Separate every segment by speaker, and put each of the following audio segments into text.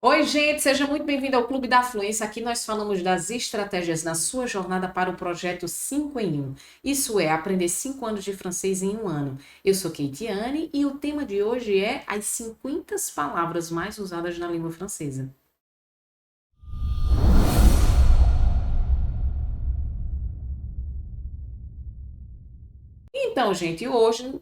Speaker 1: Oi, gente, seja muito bem-vindo ao Clube da Fluência. Aqui nós falamos das estratégias na sua jornada para o projeto 5 em 1. Isso é, aprender 5 anos de francês em um ano. Eu sou Keitiane e o tema de hoje é as 50 palavras mais usadas na língua francesa. Então, gente, hoje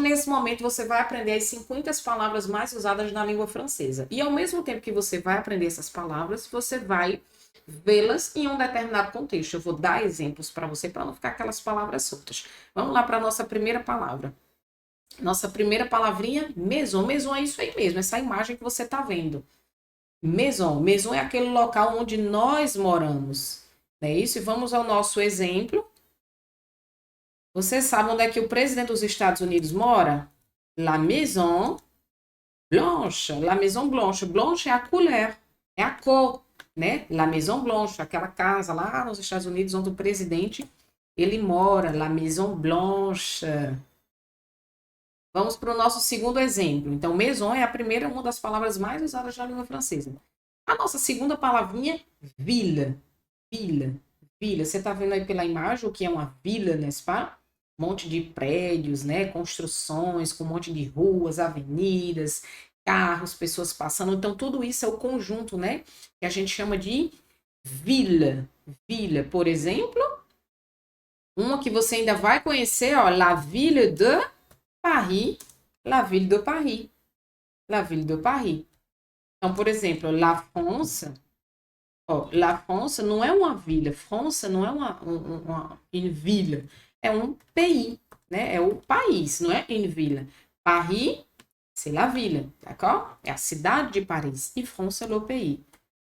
Speaker 1: nesse momento você vai aprender as 50 palavras mais usadas na língua francesa. E ao mesmo tempo que você vai aprender essas palavras, você vai vê-las em um determinado contexto. Eu vou dar exemplos para você para não ficar aquelas palavras soltas. Vamos lá para a nossa primeira palavra. Nossa primeira palavrinha, maison. Maison é isso aí mesmo, essa imagem que você está vendo. Maison. Maison é aquele local onde nós moramos. Não é isso? E vamos ao nosso exemplo. Você sabe onde é que o presidente dos Estados Unidos mora? La Maison Blanche. La Maison Blanche. Blanche é a couleur, é a cor, né? La Maison Blanche, aquela casa lá nos Estados Unidos onde o presidente ele mora. La Maison Blanche. Vamos para o nosso segundo exemplo. Então, maison é a primeira, uma das palavras mais usadas na língua francesa. A nossa segunda palavrinha, vila. Vila. Vila. Você está vendo aí pela imagem o que é uma vila, n'est-ce pas? Um monte de prédios, né? Construções com um monte de ruas, avenidas, carros, pessoas passando. Então, tudo isso é o conjunto, né? Que a gente chama de vila. Vila, por exemplo, uma que você ainda vai conhecer, ó, La Ville de Paris, La Ville de Paris, La Ville de Paris. Então, por exemplo, La France, ó, La France não é uma vila, France não é uma vila, é um pays, né? É o país, não é une ville. Paris, c'est la ville, d'accord? É a cidade de Paris. E France é le pays.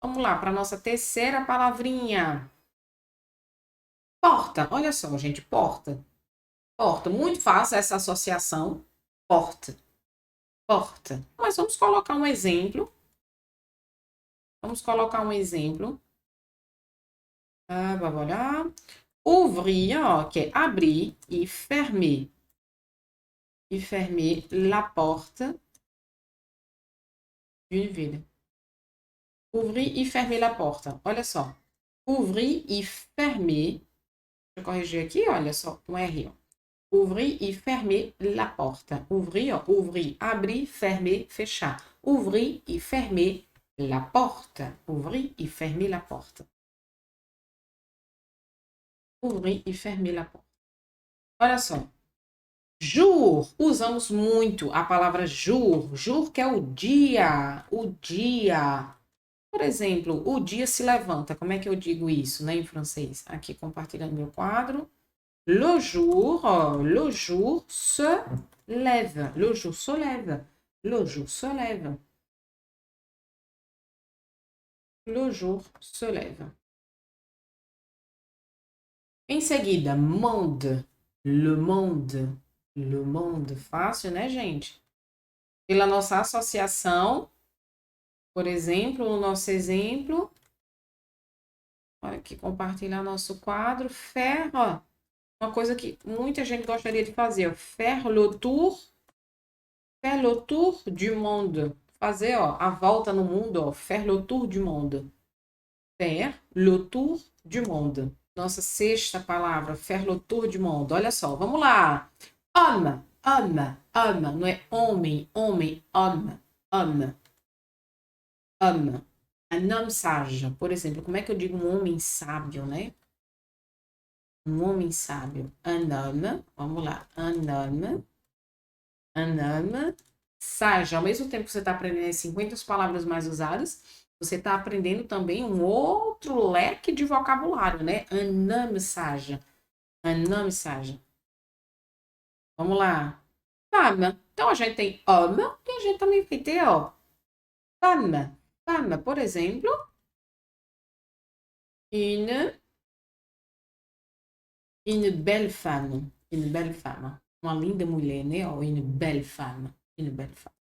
Speaker 1: Vamos lá para a nossa terceira palavrinha. Porta. Olha só, gente, porta. Porta. Muito fácil essa associação. Porta. Porta. Mas vamos colocar um exemplo. Vamos colocar um exemplo. Ah, vamos olhar. Ouvrir, ó, que é abrir e fermer. E fermer la porte d'une ville. Ouvrir e fermer la porte. Olha só. Ouvrir e fermer. Deixa eu corrigir aqui, olha só, um R, ó. Ouvrir e fermer la porte. Ouvrir, ó, ouvrir, abrir, fermer, fechar. Ouvrir e fermer la porte. Ouvrir e fermer la porte. Ouvrir e fermer la porte. Olha só. Jour. Usamos muito a palavra jour. Jour que é o dia. O dia. Por exemplo, o dia se levanta. Como é que eu digo isso, né, em francês? Aqui compartilhando meu quadro. Le jour se lève. Le jour se lève. Le jour se lève. Le jour se lève. Em seguida, monde. Le monde. Le monde. Fácil, né, gente? Pela nossa associação, por exemplo, o nosso exemplo. Olha aqui, compartilhar nosso quadro. Faire, ó, uma coisa que muita gente gostaria de fazer. Faire le tour du monde. Fazer, ó, a volta no mundo, ó. Faire le tour du monde. Faire le tour du monde. Nossa sexta palavra, faire le tour du monde. Olha só, vamos lá. Homme, homme, homme. Não é homem, homem, homme, homme. Homme. Un homme sage. Por exemplo, como é que eu digo um homem sábio, né? Um homem sábio. Un homme. Vamos lá. Un homme. Un homme sage. Ao mesmo tempo que você está aprendendo as 50 palavras mais usadas, você está aprendendo também um outro leque de vocabulário, né? Un homme sage. Un homme sage. Vamos lá. Femme. Então, a gente tem homme e a gente também vai ter, ó, femme. Femme, por exemplo, une belle femme. Une belle femme. Uma linda mulher, né? Ó, une belle femme. Une belle femme.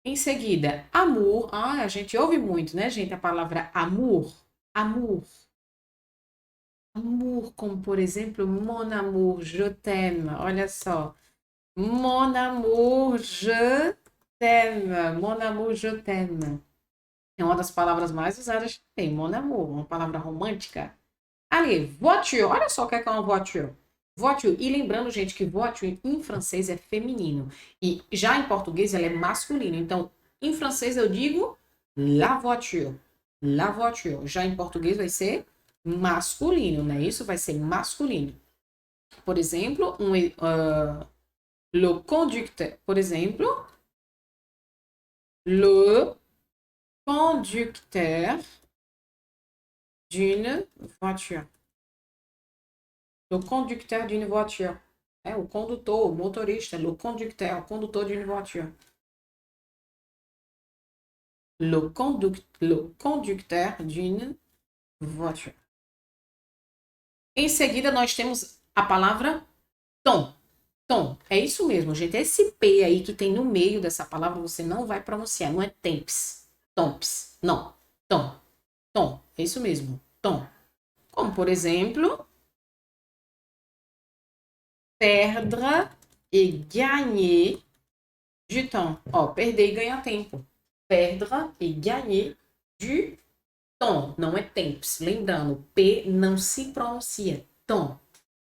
Speaker 1: Em seguida, amour. Ah, a gente ouve muito, né, gente? A palavra amour. Amour. Amour, como por exemplo, mon amour, je t'aime. Olha só. Mon amour, je t'aime, mon amour, je t'aime. É uma das palavras mais usadas também, mon amour, uma palavra romântica. Ali, voiture, olha só o que é uma voiture. Voiture, e lembrando, gente, que voiture em francês é feminino. E já em português ela é masculino. Então, em francês eu digo la voiture. La voiture. Já em português vai ser masculino, né? Isso vai ser masculino. Por exemplo, le conducteur. Por exemplo, le conducteur d'une voiture. Le conducteur d'une voiture. É o condutor, o motorista, le conducteur, o condutor d'une voiture. Le conducteur d'une voiture. Em seguida, nós temos a palavra tom. Tom, é isso mesmo, gente. Esse P aí que tem no meio dessa palavra, você não vai pronunciar. Não é temps, tomps. Não. Tom. Tom. É isso mesmo. Tom. Como, por exemplo, perdre et gagner du temps. Ó, perder e ganhar tempo. Perdre et gagner du temps. Não é temps. Lembrando, P não se pronuncia. Temps.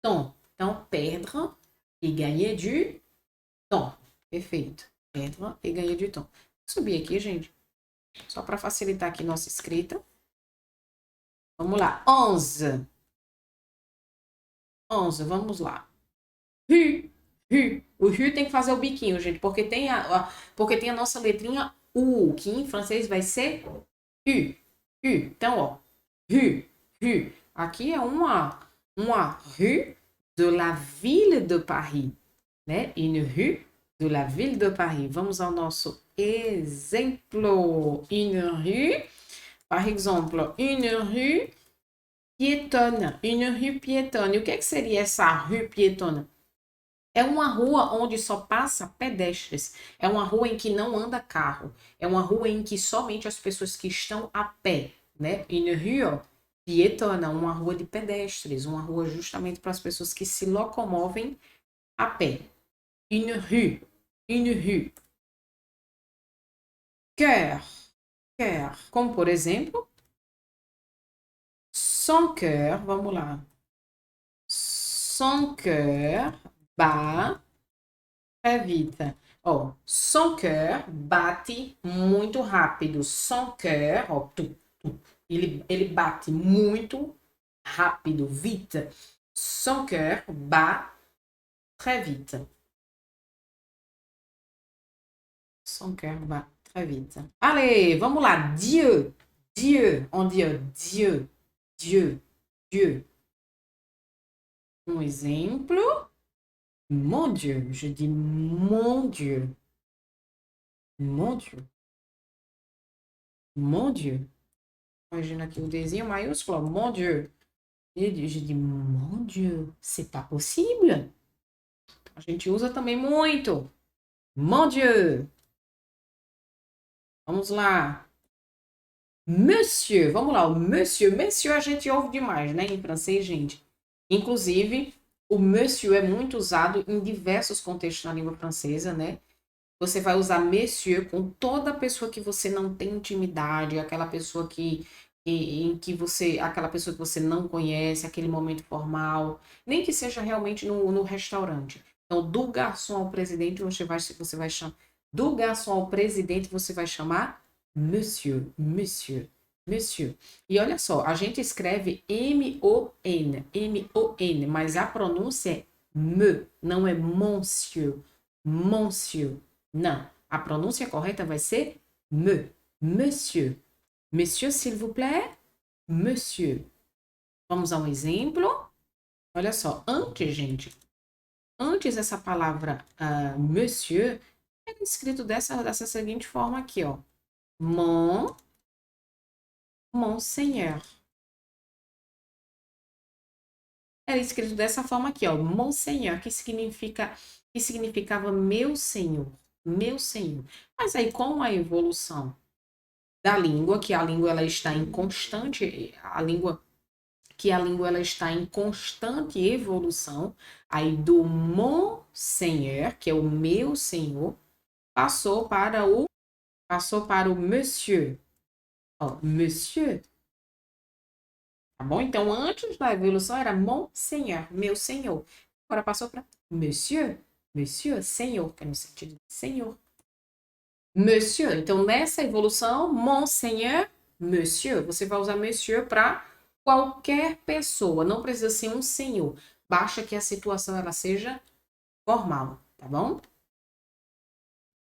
Speaker 1: Temps. Então, perdre et gagner du temps. Perfeito. Perdre et gagner du temps. Vou subir aqui, gente. Só para facilitar aqui nossa escrita. Vamos lá. 11. 11, vamos lá. Hu, hu. O hu tem que fazer o biquinho, gente, porque tem a nossa letrinha U, que em francês vai ser hu, hu. Então, ó, hu, hu. Aqui é uma rue de la ville de Paris, né? Une rue de la ville de Paris. Vamos ao nosso exemplo. Une rue, par exemple, une rue piétonne. Une rue piétonne. E o que é que seria essa rue piétonne? É uma rua onde só passa pedestres. É uma rua em que não anda carro. É uma rua em que somente as pessoas que estão a pé, né? Une rue piétonne, uma rua de pedestres, uma rua justamente para as pessoas que se locomovem a pé. Une rue, une rue. Cœur, cœur. Como por exemplo, son cœur, vamos lá. Son cœur bat très vite. Ó, son cœur bate muito rápido. Son cœur, ó, ele bate muito rápido, vite. Son cœur bat très vite. Son cœur bat très vite. Allez, vamos lá. Dieu, Dieu, on dit Dieu, Dieu, Dieu. Um exemplo. Mon Dieu, je dis mon Dieu. Mon Dieu. Mon Dieu. Imagina aqui o Dzinho maiúsculo. Mon Dieu. Je dis mon Dieu. C'est pas possible. A gente usa também muito. Mon Dieu. Vamos lá. Monsieur. Vamos lá. O monsieur. Monsieur a gente ouve demais, né? Em francês, gente. Inclusive, o monsieur é muito usado em diversos contextos na língua francesa, né? Você vai usar monsieur com toda pessoa que você não tem intimidade, aquela pessoa aquela pessoa que você não conhece, aquele momento formal, nem que seja realmente no restaurante. Então, do garçom ao presidente, você vai chamar, do garçom ao presidente, você vai chamar monsieur, monsieur, monsieur. E olha só, a gente escreve M-O-N, M-O-N, mas a pronúncia é me, não é monsieur, monsieur. Não, a pronúncia correta vai ser me, monsieur. Monsieur, s'il vous plaît, monsieur. Vamos a um exemplo. Olha só, antes essa palavra monsieur é escrito dessa seguinte forma aqui, ó. Monseigneur. Era escrito dessa forma aqui, ó. Monseigneur, que significava meu senhor. Meu senhor. Mas aí, com a evolução da língua, que a língua ela está em constante, ela está em constante evolução, aí do mon seigneur, que é o meu senhor, passou para o monsieur. Ó, monsieur. Tá bom? Então, antes da evolução era mon seigneur, meu senhor. Agora passou para monsieur, monsieur, senhor, que é no sentido de senhor. Monsieur. Então, nessa evolução, monseigneur, monsieur. Você vai usar monsieur para qualquer pessoa. Não precisa ser um senhor. Basta que a situação ela seja formal, tá bom?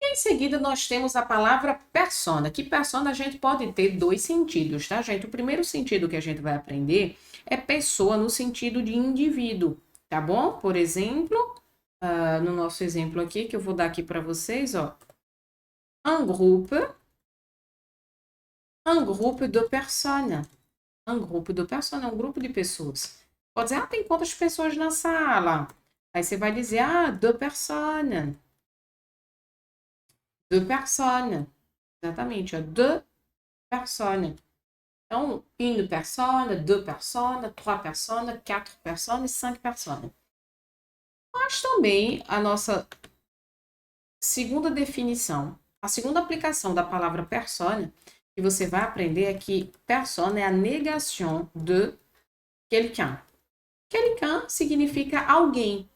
Speaker 1: E em seguida, nós temos a palavra persona. Que persona a gente pode ter dois sentidos, tá, gente? O primeiro sentido que a gente vai aprender é pessoa no sentido de indivíduo, tá bom? Por exemplo, no nosso exemplo aqui, que eu vou dar aqui para vocês, ó. Un groupe de personnes. Un groupe de personnes é um grupo de pessoas. Pode dizer, tem quantas pessoas na sala? Aí você vai dizer, deux personnes. Deux personnes. Exatamente, ó, deux personnes. Então, une personne, deux personnes, trois personnes, quatre personnes, cinq personnes. Mas também a nossa segunda definição, a segunda aplicação da palavra persona, que você vai aprender é que persona é a negação de quelqu'un. Quelqu'un significa alguém.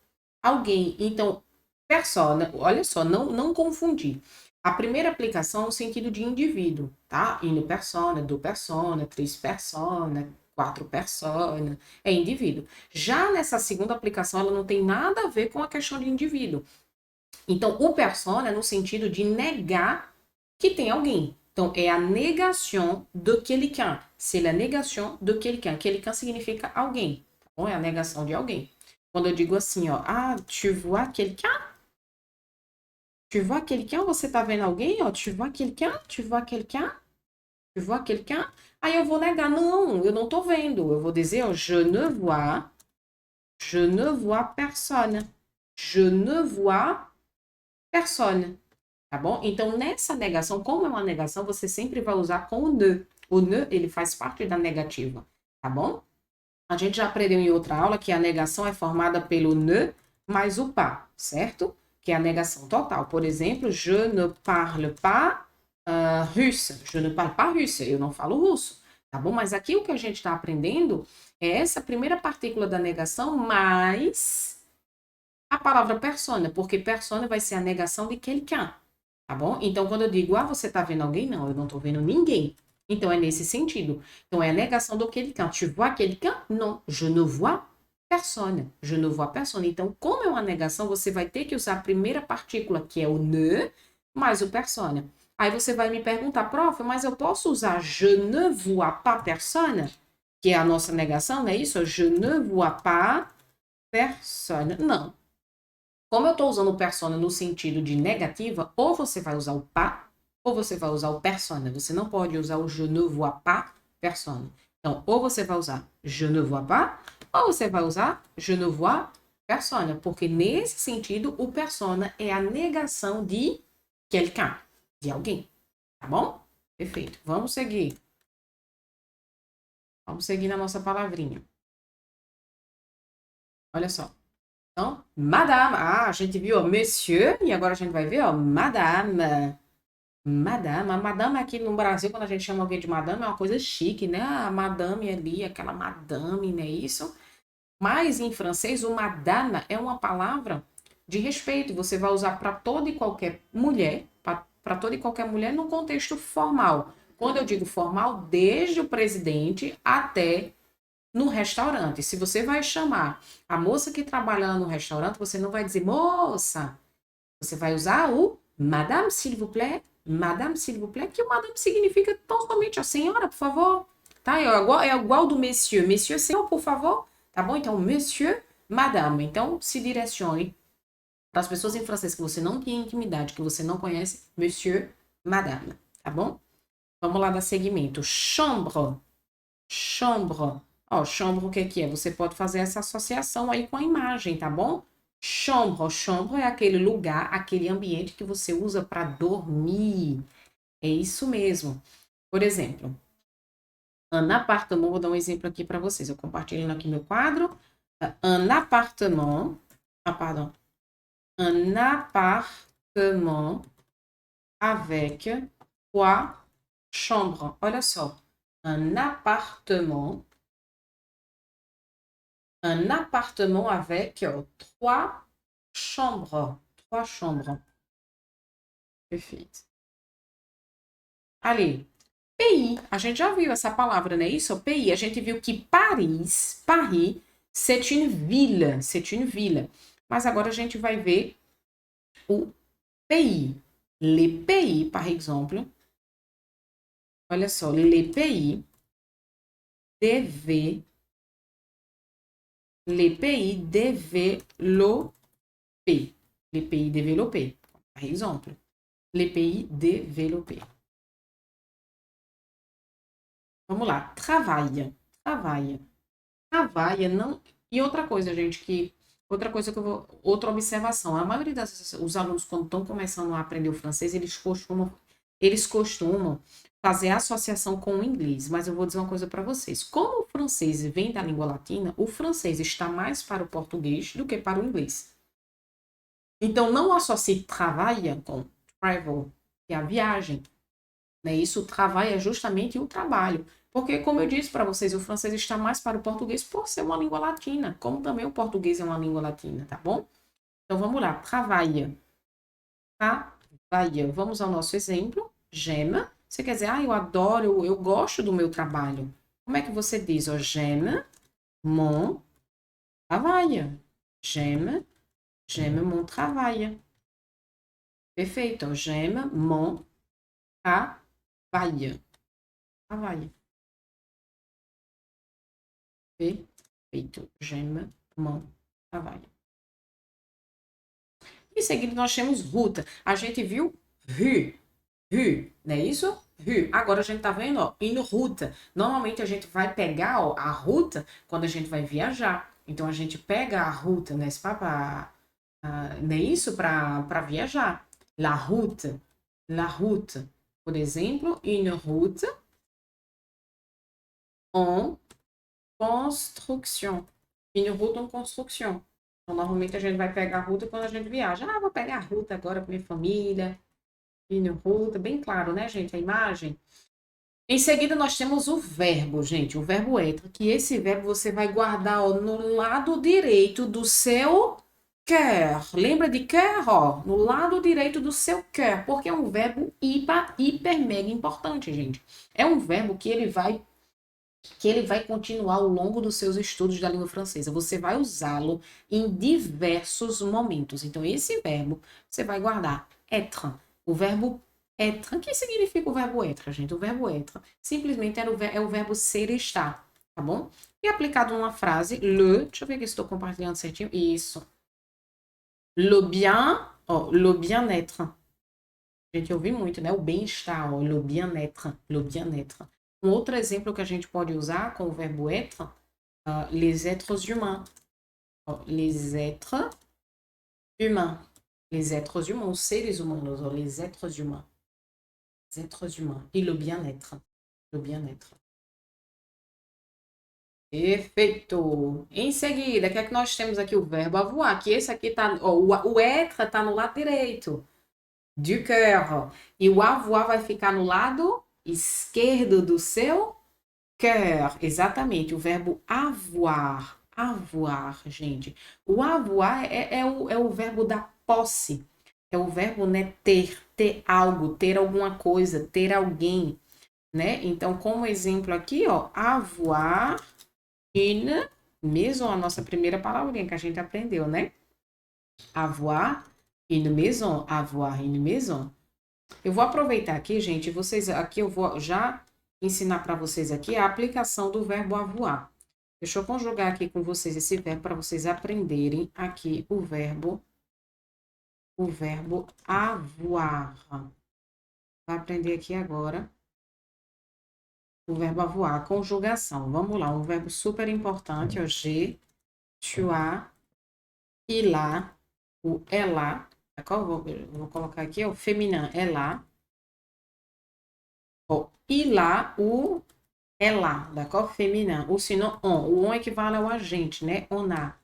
Speaker 1: Alguém. Então, persona, olha só, não confundir. A primeira aplicação é o sentido de indivíduo, tá? Une persona, deux personnes, três personas, quatro personas, é indivíduo. Já nessa segunda aplicação, ela não tem nada a ver com a questão de indivíduo. Então, o persona é no sentido de negar que tem alguém. Então, é a negação de quelqu'un. C'est la négation de quelqu'un. Quelqu'un significa alguém, tá bom? É a negação de alguém. Quando eu digo assim, ó, tu vois quelqu'un? Tu vois quelqu'un? Você tá vendo alguém? Ó, tu vois quelqu'un? Tu vois quelqu'un? Tu vois quelqu'un? Aí eu vou negar, não, eu não tô vendo. Eu vou dizer, ó, je ne vois personne. Je ne vois personne. Tá bom? Então, nessa negação, como é uma negação, você sempre vai usar com o ne. O ne, ele faz parte da negativa, tá bom? A gente já aprendeu em outra aula que a negação é formada pelo ne mais o pas, certo? Que é a negação total. Por exemplo, je ne parle pas russe. Je ne parle pas russe. Eu não falo russo, tá bom? Mas aqui o que a gente está aprendendo é essa primeira partícula da negação mais a palavra persona, porque persona vai ser a negação de quelqu'un, tá bom? Então, quando eu digo, você tá vendo alguém? Não, eu não tô vendo ninguém. Então, é nesse sentido. Então, é a negação do quelqu'un. Tu vois quelqu'un? Non, je ne vois personne. Je ne vois personne. Então, como é uma negação, você vai ter que usar a primeira partícula, que é o ne, mais o persona. Aí você vai me perguntar, prof, mas eu posso usar je ne vois pas personne? Que é a nossa negação, não é isso? Je ne vois pas personne. Não. Como eu estou usando o persona no sentido de negativa, ou você vai usar o pas, ou você vai usar o persona. Você não pode usar o je ne vois pas persona. Então, ou você vai usar je ne vois pas, ou você vai usar je ne vois persona. Porque nesse sentido, o persona é a negação de quelqu'un, de alguém. Tá bom? Perfeito. Vamos seguir. Vamos seguir na nossa palavrinha. Olha só. Então, madame. A gente viu, ó, monsieur, e agora a gente vai ver, ó, madame. Madame. A madame aqui no Brasil, quando a gente chama alguém de madame, é uma coisa chique, né? A madame ali, aquela madame, não é isso? Mas em francês, o madame é uma palavra de respeito. Você vai usar para toda e qualquer mulher, para toda e qualquer mulher no contexto formal. Quando eu digo formal, desde o presidente até no restaurante. Se você vai chamar a moça que trabalha lá no restaurante, você não vai dizer moça. Você vai usar o madame, s'il vous plaît. Madame, s'il vous plaît, que o madame significa tão somente a senhora, por favor. Tá? É igual do monsieur. Monsieur, senhor, por favor. Tá bom? Então, monsieur, madame. Então, se direcione para as pessoas em francês que você não tem intimidade, que você não conhece, monsieur, madame. Tá bom? Vamos lá dar seguimento. Chambre. Chambre. Ó, chambre, o que é? Você pode fazer essa associação aí com a imagem, tá bom? Chambre. Chambre é aquele lugar, aquele ambiente que você usa para dormir. É isso mesmo. Por exemplo, un appartement, vou dar um exemplo aqui para vocês. Eu compartilhando aqui meu quadro. Un appartement. Pardon. Un appartement avec 3 chambres. Olha só. Un appartement avec 3 chambres. 3 chambres. Perfeito. Ali. pays. A gente já viu essa palavra, não é isso? Pays. A gente viu que Paris, c'est une ville. C'est une ville. Mas agora a gente vai ver o pays. Les pays, par exemple. Olha só. Les pays développés. Les pays développés. Les pays développés. Par exemple. Les pays développés. Vamos lá. Trabalha. Trabalha não. E outra coisa, gente, outra observação. A maioria dos alunos, quando estão começando a aprender o francês, eles costumam fazer associação com o inglês. Mas eu vou dizer uma coisa para vocês. Como o francês vem da língua latina, o francês está mais para o português do que para o inglês. Então, não associe trabalha com travel, que é a viagem. Né? Isso, trabalha é justamente o trabalho. Porque, como eu disse para vocês, o francês está mais para o português por ser uma língua latina, como também o português é uma língua latina, tá bom? Então, vamos lá. Trabalha. Trabalha. Vamos ao nosso exemplo. J'aime. Você quer dizer, eu adoro, eu gosto do meu trabalho. Como é que você diz? J'aime mon travail. J'aime mon travail. Perfeito. J'aime mon travail. Travail. Perfeito. J'aime mon travail. Em seguida, nós temos ruta. A gente viu rue, não é isso? Rue. Agora a gente tá vendo, ó, indo ruta. Normalmente a gente vai pegar, ó, a ruta quando a gente vai viajar. Então a gente pega a ruta, né? Não é isso? Para viajar. La route. Por exemplo, une route en construction. Une route en construction. Então, normalmente a gente vai pegar a ruta quando a gente viaja. Vou pegar a ruta agora com minha família. Une route, bem claro, né, gente? A imagem. Em seguida, nós temos o verbo, gente. O verbo être, que esse verbo você vai guardar, ó, no lado direito do seu cœur. Lembra de cœur, ó? No lado direito do seu cœur, porque é um verbo hiper mega importante, gente. É um verbo que ele vai continuar ao longo dos seus estudos da língua francesa. Você vai usá-lo em diversos momentos. Então, esse verbo você vai guardar. Être. O verbo être. O que significa o verbo être, gente? O verbo être simplesmente é o verbo ser e estar, tá bom? E aplicado numa frase, deixa eu ver aqui se estou compartilhando certinho. Isso. Le bien-être. Gente, eu ouvi muito, né? O bem-estar, ó, le bien-être. Um outro exemplo que a gente pode usar com o verbo être, les êtres humains. Les êtres humains. Les êtres humains, os seres humanos, les êtres humains. Les êtres humains. E le bien-être. Perfeito. Em seguida, o que é que nós temos aqui? O verbo avoir, que esse aqui tá, o être tá no lado direito du cœur. E o avoir vai ficar no lado esquerdo do seu cœur. Exatamente, o verbo avoir. Avoir, gente. O avoir é o verbo da posse. É o verbo, né, ter algo, ter alguma coisa, ter alguém, né? Então, como exemplo aqui, ó, avoir une, mesmo a nossa primeira palavrinha que a gente aprendeu, né? Avoir une maison, avoir une maison. Eu vou aproveitar aqui, gente, aqui eu vou já ensinar para vocês aqui a aplicação do verbo avoir. Deixa eu conjugar aqui com vocês esse verbo para vocês aprenderem aqui o verbo avoir. Vai aprender aqui agora o verbo avoir, a conjugação. Vamos lá, um verbo super importante, ó, je, tu as, il a, o ela, vou colocar aqui, ó, feminino, ela, ó, il a, o ela, d'accord? Féminin, ou sinon on. O on equivale ao agente, né? On a.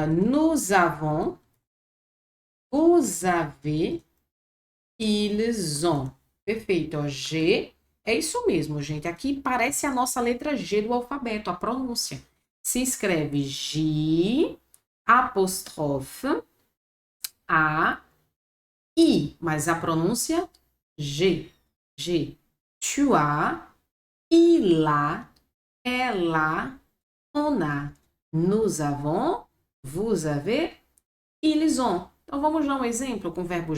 Speaker 1: Nous avons, vous avez, Ils ont. Perfeito, ó. G. É isso mesmo, gente. Aqui parece a nossa letra G do alfabeto, a pronúncia. Se escreve J, apóstrofe, A, I. Mas a pronúncia G. G. Tu as, il a, ela, on a. Nous avons, vous avez, ils ont. Então, vamos dar um exemplo com o verbo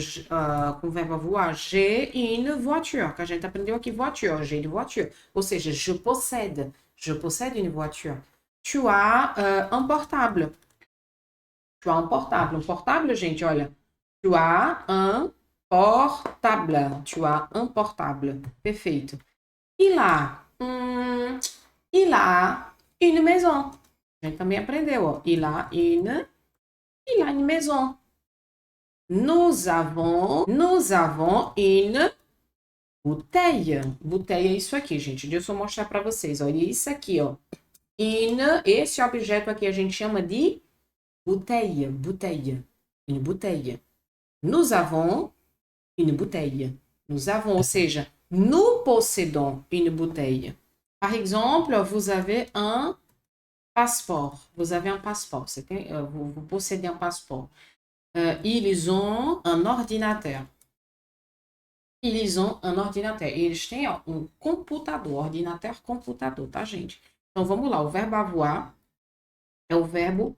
Speaker 1: avoir. J'ai une voiture, que a gente aprendeu aqui, voiture. J'ai une voiture. Ou seja, je possède. Je possède une voiture. Tu as un portable. Tu as un portable. Um portable, gente, olha. Tu as un portable. Tu as un portable. Perfeito. Il a, il a une maison. A gente também aprendeu, ó. Il a une maison. Nous avons une bouteille. Bouteille é isso aqui, gente. Deixa eu mostrar para vocês. Olha isso aqui, ó. Esse objeto aqui a gente chama de bouteille. Bouteille. Une bouteille. Nous avons une bouteille. Nous avons, ou seja, nous possédons une bouteille. Par exemple, vous avez un passeport. Vous avez un passeport. Vous possédez un passeport. Ils ont un ordinateur. Ils ont un ordinateur. Eles têm um computador. Ordinateur, computador, tá, gente? Então, vamos lá. O verbo avoir é o verbo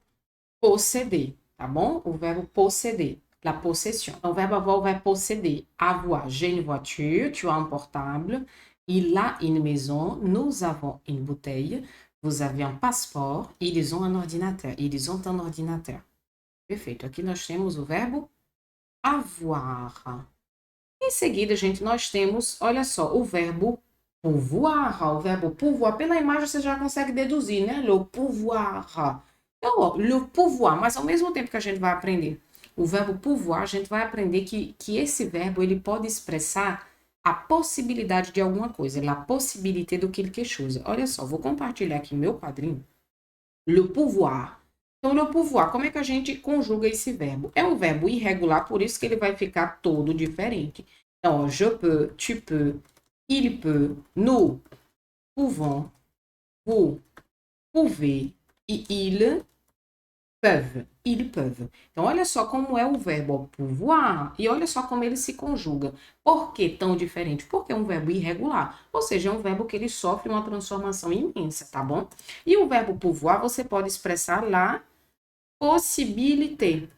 Speaker 1: posséder, tá bom? O verbo posséder. La possession. Então, o verbo avoir vai posséder. Avoir. J'ai une voiture. Tu as un portable. Il a une maison. Nous avons une bouteille. Vous avez un passeport. Ils ont un ordinateur. Ils ont un ordinateur. Perfeito. Aqui nós temos o verbo avoir. Em seguida, gente, nós temos, olha só, o verbo pouvoir. O verbo pouvoir, pela imagem você já consegue deduzir, né? Le pouvoir. Então, ó, le pouvoir, mas ao mesmo tempo que a gente vai aprender o verbo pouvoir, a gente vai aprender que esse verbo ele pode expressar a possibilidade de alguma coisa, a possibilité do quelque chose. Olha só, vou compartilhar aqui meu quadrinho. Le pouvoir. Então, le pouvoir, como é que a gente conjuga esse verbo? É um verbo irregular, por isso que ele vai ficar todo diferente. Então, je peux, tu peux, il peut, nous pouvons, vous pouvez e ils peuvent. Ils peuvent. Então, olha só como é o verbo pouvoir e olha só como ele se conjuga. Por que tão diferente? Porque é um verbo irregular, ou seja, é um verbo que ele sofre uma transformação imensa, tá bom? E o verbo pouvoir você pode expressar lá possibilité.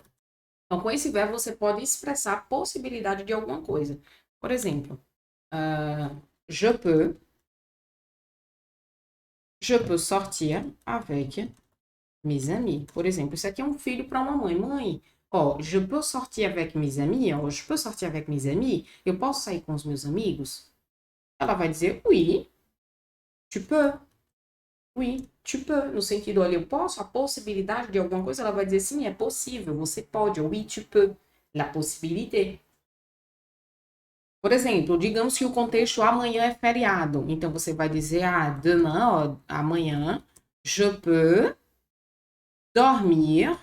Speaker 1: Então, com esse verbo, você pode expressar a possibilidade de alguma coisa. Por exemplo, je peux sortir avec mes amis. Por exemplo, isso aqui é um filho para uma mãe. Mãe, ó, je peux sortir avec mes amis. Ó, je peux sortir avec mes amis. Eu posso sair com os meus amigos? Ela vai dizer, oui, tu peux. Oui, tu peux, no sentido, olha, eu posso, a possibilidade de alguma coisa, ela vai dizer sim, é possível, você pode, oui, tu peux, la possibilité. Por exemplo, digamos que o contexto amanhã é feriado, então você vai dizer, demain, ó, amanhã, je peux dormir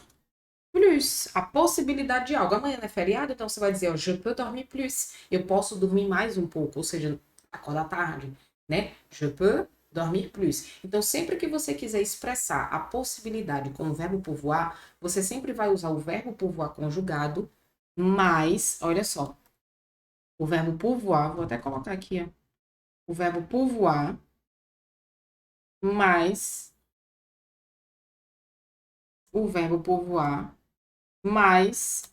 Speaker 1: plus, a possibilidade de algo. Amanhã não é feriado, então você vai dizer, ó, je peux dormir plus, eu posso dormir mais um pouco, ou seja, acordar tarde, né? Je peux dormir plus. Então, sempre que você quiser expressar a possibilidade com o verbo pouvoir, você sempre vai usar o verbo pouvoir conjugado, mais, olha só, o verbo pouvoir, vou até colocar aqui, ó, o verbo pouvoir mais o verbo pouvoir mais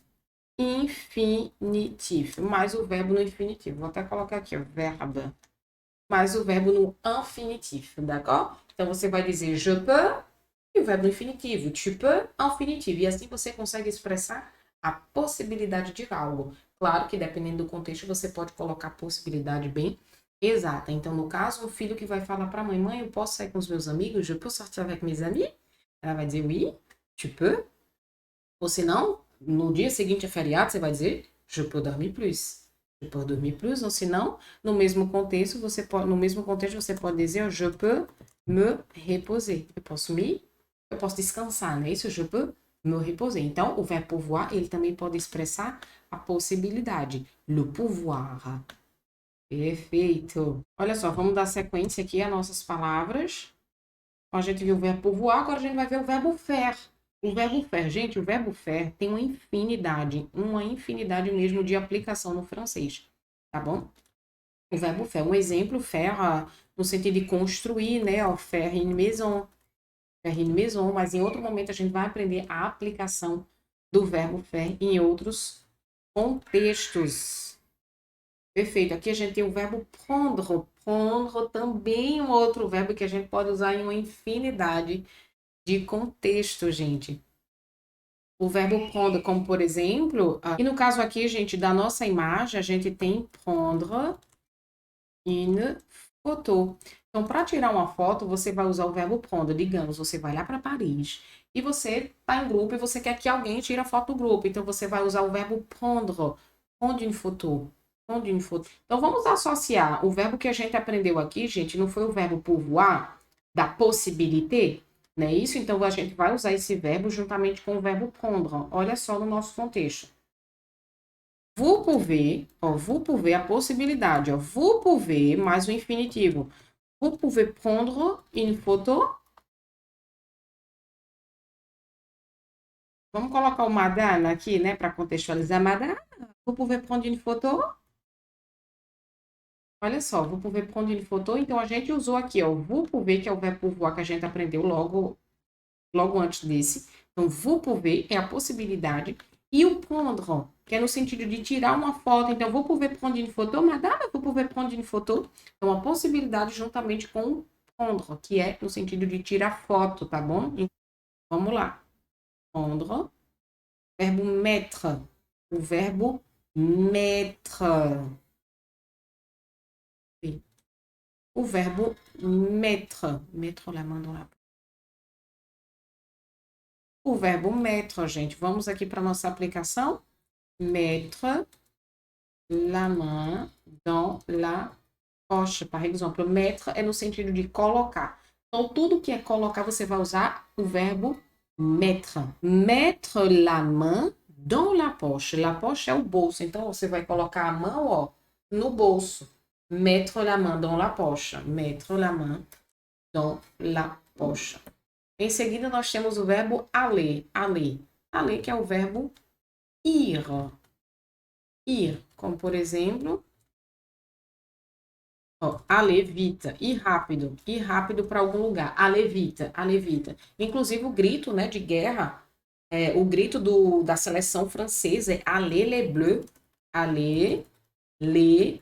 Speaker 1: infinitivo, mais o verbo no infinitivo. Vou até colocar aqui, ó, verbo mais o verbo no infinitivo, d'accord? Então, você vai dizer je peux e o verbo no infinitivo, tu peux, infinitivo. E assim você consegue expressar a possibilidade de algo. Claro que dependendo do contexto, você pode colocar a possibilidade bem exata. Então, no caso, o filho que vai falar para a mãe, mãe, eu posso sair com os meus amigos? Je peux sortir avec mes amis? Ela vai dizer oui, tu peux. Ou se não, no dia seguinte é feriado, você vai dizer je peux dormir plus. Je peux dormir plus, ou se não, no mesmo contexto você pode dizer je peux me reposer. Eu posso descansar, né? Isso je peux me reposer. Então, o verbo pouvoir, ele também pode expressar a a possibilidade. Le pouvoir. Perfeito. Olha só, vamos dar sequência aqui às nossas palavras. A gente viu o verbo pouvoir, agora a gente vai ver o verbo faire. O verbo faire, gente, o verbo faire tem uma infinidade mesmo de aplicação no francês, tá bom? O verbo faire, um exemplo, faire no sentido de construir, né? Ó, faire une maison, mas em outro momento a gente vai aprender a aplicação do verbo faire em outros contextos. Perfeito. Aqui a gente tem o verbo prendre. Prendre também um outro verbo que a gente pode usar em uma infinidade de contextos, gente. O verbo prendre, como por exemplo, e no caso aqui, gente, da nossa imagem, a gente tem prendre une photo. Então, para tirar uma foto, você vai usar o verbo prendre. Digamos, você vai lá para Paris e você está em grupo e você quer que alguém tire a foto do grupo. Então, você vai usar o verbo prendre. Prendre une photo. Prendre une photo. Então, vamos associar o verbo que a gente aprendeu aqui, gente, não foi o verbo pouvoir, da possibilité, não é isso? Então, a gente vai usar esse verbo juntamente com o verbo prendre. Olha só no nosso contexto. Vous pouvez, ó, vous pouvez, a possibilidade, ó, vous pouvez, mais o infinitivo. Vous pouvez prendre une photo. Vamos colocar o madame aqui, né, para contextualizar. Madame, vous pouvez prendre une photo? Olha só, vous pouvez prendre une photo. Então, a gente usou aqui, ó, vous pouvez, que é o verbo pouvoir que a gente aprendeu logo antes desse. Então, vous pouvez é a possibilidade. E o prendre, que é no sentido de tirar uma foto. Então, vous pouvez prendre une photo, madame, vous pouvez prendre une photo. Então, a possibilidade juntamente com o prendre, que é no sentido de tirar foto, tá bom? Então, vamos lá. Prendre. Verbo mettre. O verbo mettre. O verbo mettre. Mettre la main dans la poche. O verbo mettre, gente. Vamos aqui para nossa aplicação. Mettre la main dans la poche. Par exemple, mettre é no sentido de colocar. Então, tudo que é colocar, você vai usar o verbo mettre. Mettre la main dans la poche. La poche é o bolso. Então, você vai colocar a mão, ó, no bolso. Mettre la main dans la poche. Mettre la main dans la poche. Em seguida, nós temos o verbo aller. Aller. Aller, que é o verbo ir. Ir. Como, por exemplo, ó, aller vite. Ir rápido. Ir rápido para algum lugar. Aller vite. Aller vite. Inclusive, o grito, né, de guerra, o grito da seleção francesa é aller les bleus. Aller les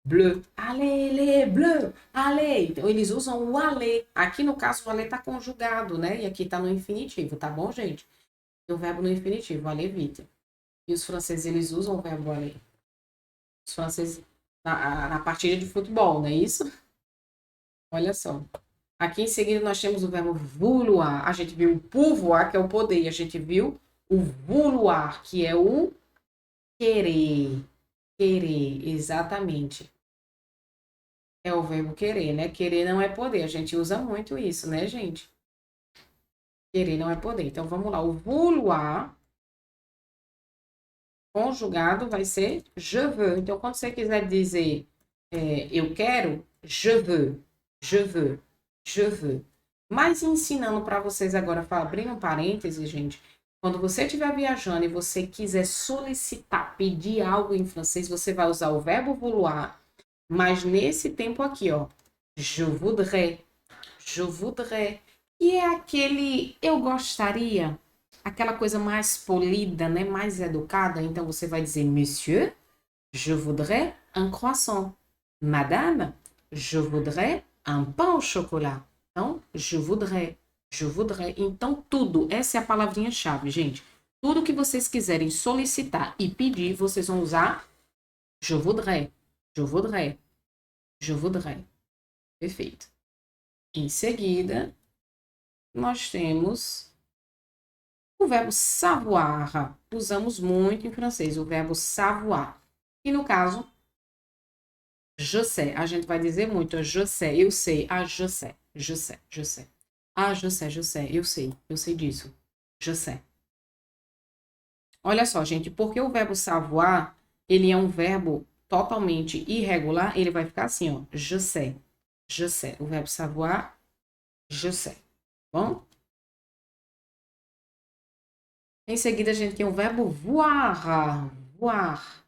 Speaker 1: bleu. Allez, les bleus. Allez. Então, eles usam o aller. Aqui, no caso, o aller está conjugado, né? E aqui está no infinitivo, tá bom, gente? E o verbo no infinitivo, aller vite. E os franceses, eles usam o verbo aller. Os franceses, na partida de futebol, não é isso? Olha só. Aqui, em seguida, nós temos o verbo vouloir. A gente viu o pouvoir, que é o poder. E a gente viu o vouloir, que é o querer. Querer, exatamente. É o verbo querer, né? Querer não é poder. A gente usa muito isso, né, gente? Querer não é poder. Então, vamos lá. O vouloir conjugado vai ser je veux. Então, quando você quiser dizer eu quero, je veux, je veux, je veux. Mas ensinando para vocês agora, abrindo um parêntese, gente. Quando você estiver viajando e você quiser solicitar, pedir algo em francês, você vai usar o verbo vouloir. Mas nesse tempo aqui, ó, je voudrais, e é aquele eu gostaria, aquela coisa mais polida, né, mais educada. Então você vai dizer monsieur, je voudrais un croissant. Madame, je voudrais un pain au chocolat. Então, je voudrais. Então, tudo, essa é a palavrinha-chave, gente. Tudo que vocês quiserem solicitar e pedir, vocês vão usar je voudrais. Je voudrais. Je voudrais. Perfeito. Em seguida, nós temos o verbo savoir. Usamos muito em francês o verbo savoir. E no caso, je sais. A gente vai dizer muito je sais, eu sei. Ah, je sais, je sais, je sais. Ah, je sais, eu sei disso. Je sais. Olha só, gente, porque o verbo savoir, ele é um verbo totalmente irregular, ele vai ficar assim, ó, je sais, je sais. O verbo savoir, je sais. Bom? Em seguida, a gente tem o verbo voir, voir.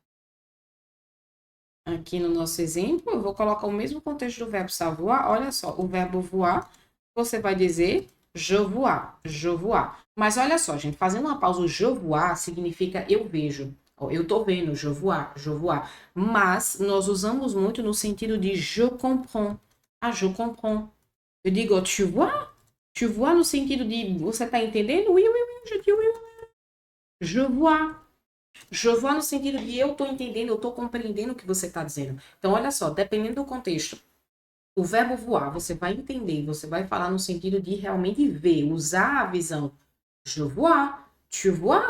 Speaker 1: Aqui no nosso exemplo, eu vou colocar o mesmo contexto do verbo savoir. Olha só, o verbo voir, você vai dizer je vois, je vois. Mas olha só, gente, fazendo uma pausa, o je vois significa eu vejo. Eu tô vendo, je vois, je vois. Mas nós usamos muito no sentido de je comprends. Ah, je comprends. Eu digo, tu vois? Tu vois no sentido de você tá entendendo? Oui, oui, oui, je dis oui, oui. Je vois. Je vois no sentido de eu estou entendendo, eu estou compreendendo o que você está dizendo. Então, olha só, dependendo do contexto, o verbo voar, você vai entender, você vai falar no sentido de realmente ver, usar a visão. Je vois, tu vois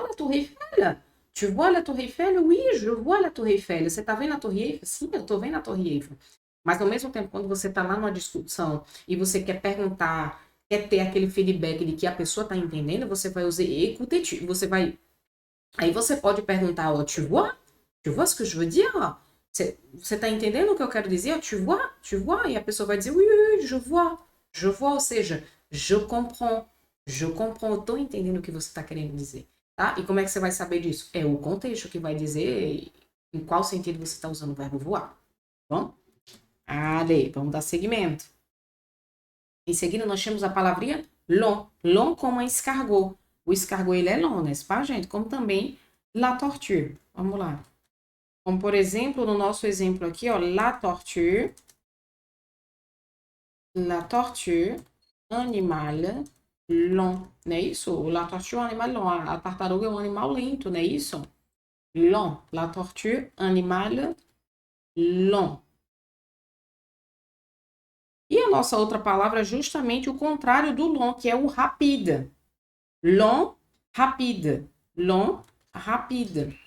Speaker 1: la Tour Eiffel? Tu vois la Tour Eiffel? Oui, je vois la Tour Eiffel. Você está vendo a Torre Eiffel? Sim, eu estou vendo a Torre Eiffel. Mas, ao mesmo tempo, quando você está lá numa discussão e você quer perguntar, quer ter aquele feedback de que a pessoa está entendendo, você vai usar écoute, você vai. Aí você pode perguntar, ó, tu vois? Tu vois ce que je veux dire? Você tá entendendo o que eu quero dizer? Tu vois? Tu vois? E a pessoa vai dizer, oui, oui, oui, je vois. Je vois, ou seja, je comprends. Je comprends, eu tô entendendo o que você tá querendo dizer. Tá? E como é que você vai saber disso? É o contexto que vai dizer em qual sentido você está usando o verbo voar. Bom? Ale, vamos dar seguimento. Em seguida, nós temos a palavrinha long. Long como escargot. O escargot, ele é long, né? Pas, gente? Como também la tortue. Vamos lá. Como, por exemplo, no nosso exemplo aqui, ó, la tortue, animal long, não é isso? La tortue é um animal long. A tartaruga é um animal lento, não é isso? Long. La tortue, animal long. E a nossa outra palavra é justamente o contrário do long, que é o rapide. Long, rapide. Long, rapide.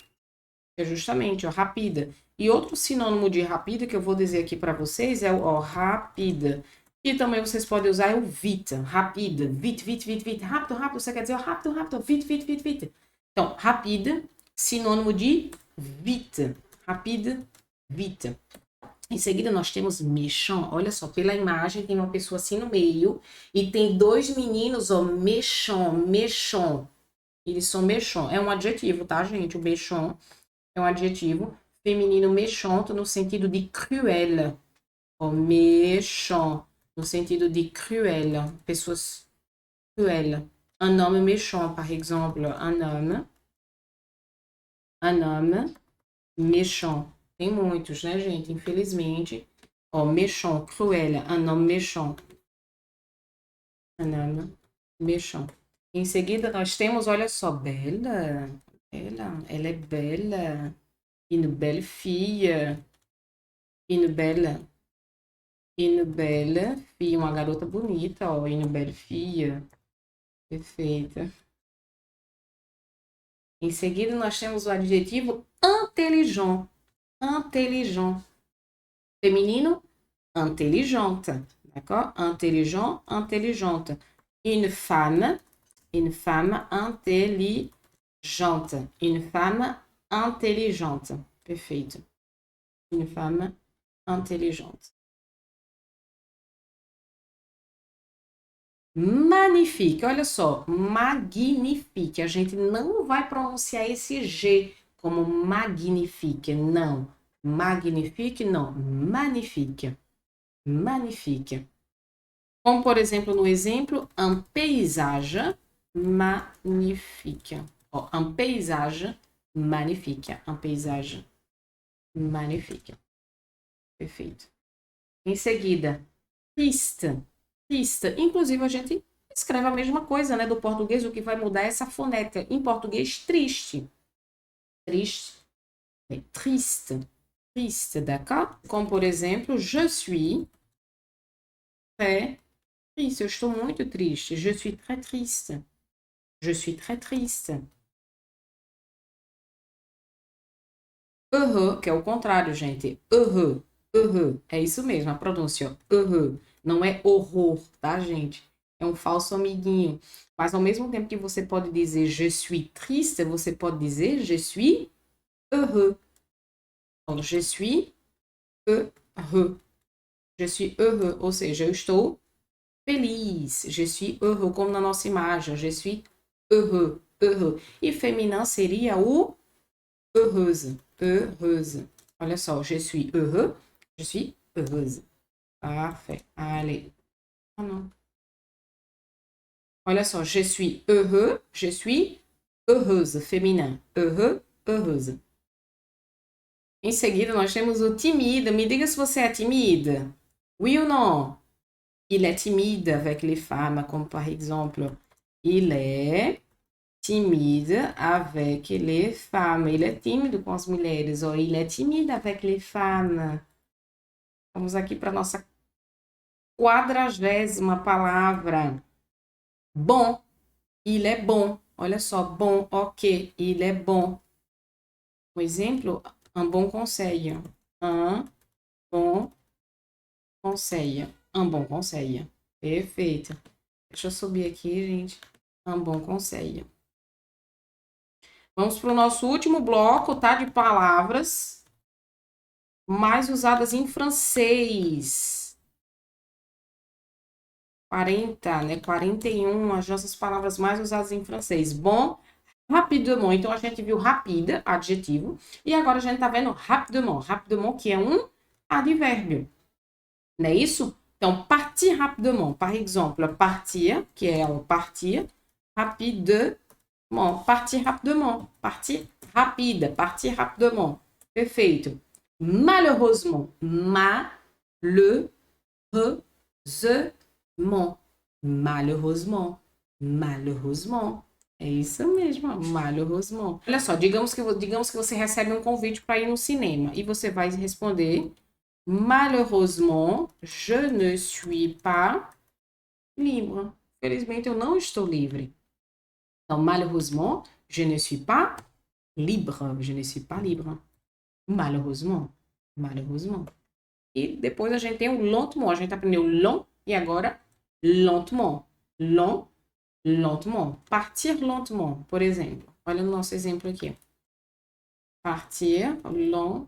Speaker 1: É justamente, ó, rapida. E outro sinônimo de rapida que eu vou dizer aqui para vocês é o ó, rapida. E também vocês podem usar é o vite, rapida, vite, vite, vite, vite, rápido, rápido, você quer dizer ó, rápido, rápido, vite, vite, vite, vite. Então, rapida, sinônimo de vite, rapide, vite. Em seguida, nós temos méchant. Olha só, pela imagem tem uma pessoa assim no meio e tem dois meninos, ó, méchant, méchant. Eles são méchant. É um adjetivo, tá, gente? O méchant é um adjetivo feminino méchant no sentido de cruel. Ó, méchant, no sentido de cruel. Pessoas cruel. Un homme méchant, par exemple. Un homme méchant. Tem muitos, né, gente? Infelizmente. Ó, méchant, cruel. Un homme méchant. Un homme méchant. Em seguida, nós temos, olha só, bela. Ela é bela. Une belle fille. Une belle fille, uma garota bonita, ó, une belle fille. Perfeita. Em seguida, nós temos o adjetivo intelligent. Intelligent. Feminino, intelligente. D'accord? Intelligent, intelligente. Une femme intelligente. Une femme intelligente. Perfeito. Une femme intelligente. Magnifique, olha só, magnifique. A gente não vai pronunciar esse G como magnifique, não. Magnifique, não. Magnifique. Magnifique. Como, por exemplo, no exemplo, un paysage magnifique. Ó, un paysage magnifique. Un paysage magnifique. Perfeito. Em seguida, piste. Pista. Inclusive, a gente escreve a mesma coisa, né, do português, o que vai mudar é essa fonética. Em português, triste. Triste. É triste. Triste, d'accord? Como, por exemplo, je suis très triste. Eu estou muito triste. Je suis très triste. Je suis très triste. Heureux, que é o contrário, gente. Heureux. Heureux. É isso mesmo, a pronúncia. Heureux. Não é horror, tá, gente? é um falso amiguinho. Mas ao mesmo tempo que você pode dizer je suis triste, você pode dizer je suis heureux. Então, je suis heureux. Je suis heureux, ou seja, eu estou feliz. Je suis heureux, como na nossa imagem. Je suis heureux, heureux. E feminino seria o heureuse, heureuse. Olha só, je suis heureux, je suis heureuse. Parfait. Allez. Ah, não. Olha só, je suis heureux, je suis heureuse, féminin. Heureux, heureuse. Em seguida, nós temos o timide. Me diga se você é timide. Oui ou non? Il est timide avec les femmes, comme par exemple, il est timide avec les femmes. Ele é tímido com as mulheres. Ou il est timide avec les femmes. Vamos aqui para a nossa 40ª palavra. Bom. Il est bon. Olha só, bom, ok. Il est bon. Um exemplo, un bon conseil. Un bon conseil. Un bon conseil. Perfeito. Deixa eu subir aqui, gente. Un bon conseil. Vamos para o nosso último bloco, tá? De palavras mais usadas em francês. 40, né? 41, as nossas palavras mais usadas em francês. Bom, rapidement. Então, a gente viu rapida, adjetivo. E agora a gente tá vendo rapidement. Rapidement, que é um advérbio. Não é isso? Então, partir rapidement. Par exemple, partir, que é o partir. Rapidement. Partir rapidement. Partir rapida. Partir rapidement. Perfeito. Malheureusement. Malheureusement. Malheureusement. É isso mesmo, malheureusement. Olha só, digamos que você recebe um convite para ir no cinema e você vai responder: malheureusement, je ne suis pas libre. Felizmente, eu não estou livre. Então, malheureusement, je ne suis pas libre. Je ne suis pas libre. Malheureusement. Malheureusement. E depois a gente tem o lentement. A gente aprendeu long e agora lentement. Lentement. Partir lentement, por exemplo. Olha o nosso exemplo aqui. Partir lentement.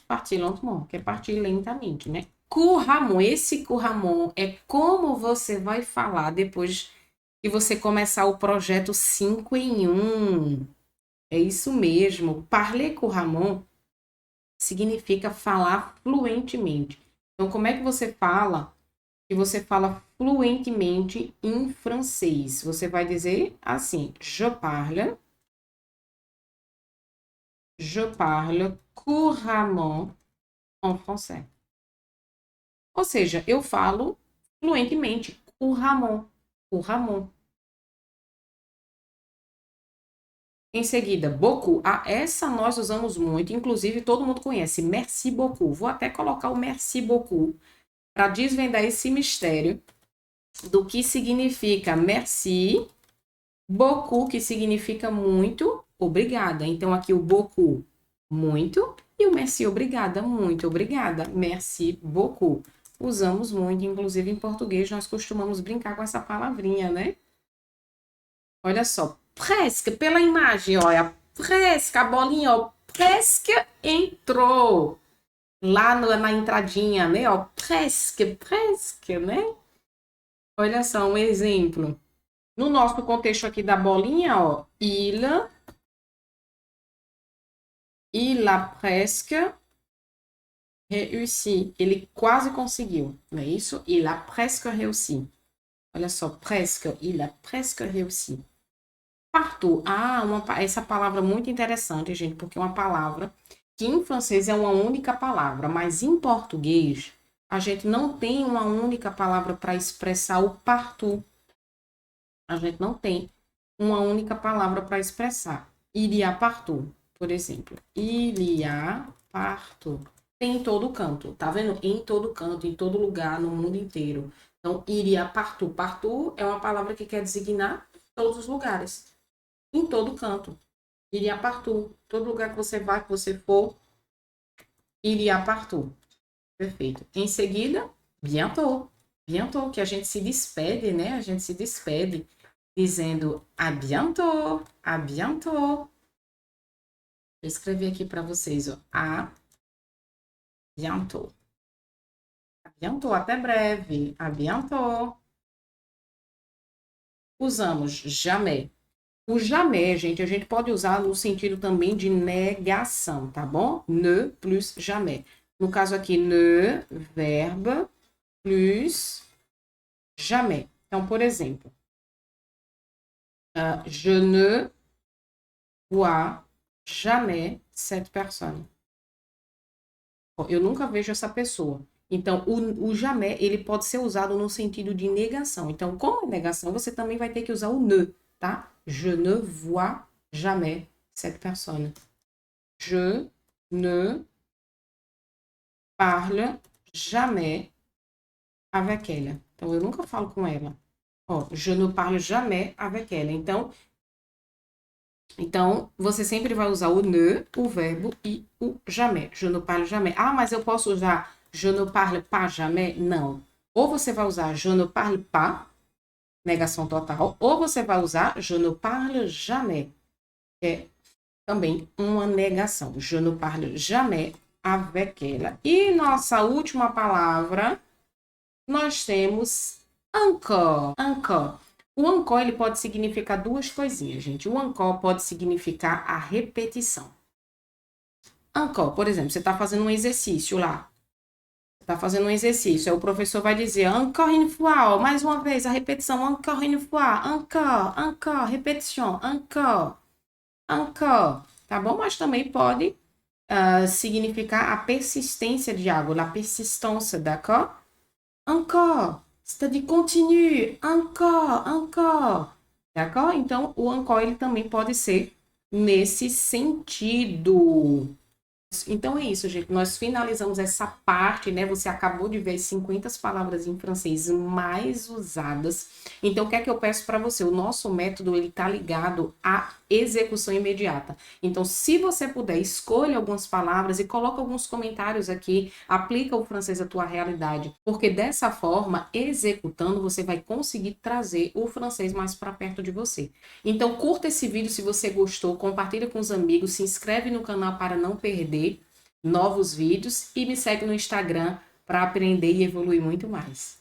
Speaker 1: Partir lentement, que é partir lentamente, né? Couramment. Esse couramment é como você vai falar depois que você começar o projeto 5 em 1. É isso mesmo. Parler couramment significa falar fluentemente. Então, como é que você fala? Que você fala fluentemente em francês. Você vai dizer assim: je parle couramment en français. Ou seja, eu falo fluentemente, couramment. Em seguida, beaucoup. Essa nós usamos muito, inclusive todo mundo conhece. Merci beaucoup. Vou até colocar o merci beaucoup para desvendar esse mistério do que significa merci, beaucoup, que significa muito, obrigada. Então, aqui o beaucoup, muito, e o merci, obrigada, muito obrigada. Merci beaucoup. Usamos muito, inclusive em português, nós costumamos brincar com essa palavrinha, né? Olha só, presque, pela imagem, olha, presque, a bolinha, ó, presque entrou lá na entradinha, né? Ó, presque, né? Olha só, um exemplo. No nosso contexto aqui da bolinha, ó, il a presque réussi. Ele quase conseguiu, não é isso? Il a presque réussi. Olha só, presque, il a presque réussi. Partout. Essa palavra muito interessante, gente, porque é uma palavra que em francês é uma única palavra, mas em português a gente não tem uma única palavra para expressar o partout. A gente não tem uma única palavra para expressar. Il y a partout, por exemplo. Il y a partout. Tem em todo canto, tá vendo? Em todo canto, em todo lugar, no mundo inteiro. Então, il y a partout. Partout é uma palavra que quer designar todos os lugares. Em todo canto. Il y a partout. Todo lugar que você vai, que você for, il y a partout. Perfeito. Em seguida, bientôt. bientôt, que a gente se despede, né? A gente se despede dizendo à bientôt, à bientôt. Vou escrever aqui para vocês, ó. À bientôt. À bientôt, até breve. À bientôt. Usamos jamais. O jamais, gente, a gente pode usar no sentido também de negação, tá bom? Ne plus jamais. No caso aqui, ne, verbo, plus jamais. Então, por exemplo, je ne vois jamais cette personne. Eu nunca vejo essa pessoa. Então, o jamais, ele pode ser usado no sentido de negação. Então, como é negação, você também vai ter que usar o ne, tá? Je ne vois jamais cette personne. Je ne parle jamais avec elle. Então, eu nunca falo com ela. Ó, je ne parle jamais avec elle. Então, você sempre vai usar o ne, o verbo e o jamais. Je ne parle jamais. Ah, mas eu posso usar je ne parle pas jamais? Não. Ou você vai usar je ne parle pas, negação total, ou você vai usar je ne parle jamais, que é também uma negação. Je ne parle jamais avec elle. E nossa última palavra, nós temos encore. Encore. O encore, ele pode significar duas coisinhas, gente. O encore pode significar a repetição. Encore, por exemplo, você está fazendo um exercício lá. Está fazendo um exercício, aí o professor vai dizer encore une fois, ó, mais uma vez, a repetição, encore une fois, encore, encore, repetition, encore, encore, tá bom? Mas também pode significar a persistência de algo, la persistance, d'accord? Encore, c'est-à-dire continue, encore, encore, d'accord? Então, o encore, ele também pode ser nesse sentido. Então é isso, gente. Nós finalizamos essa parte, né? Você acabou de ver as 50 palavras em francês mais usadas. Então, o que é que eu peço para você? O nosso método, ele tá ligado à execução imediata. Então, se você puder, escolha algumas palavras e coloca alguns comentários aqui, aplica o francês à tua realidade, porque dessa forma, executando, você vai conseguir trazer o francês mais para perto de você. Então, curta esse vídeo se você gostou, compartilha com os amigos, se inscreve no canal para não perder novos vídeos e me segue no Instagram para aprender e evoluir muito mais.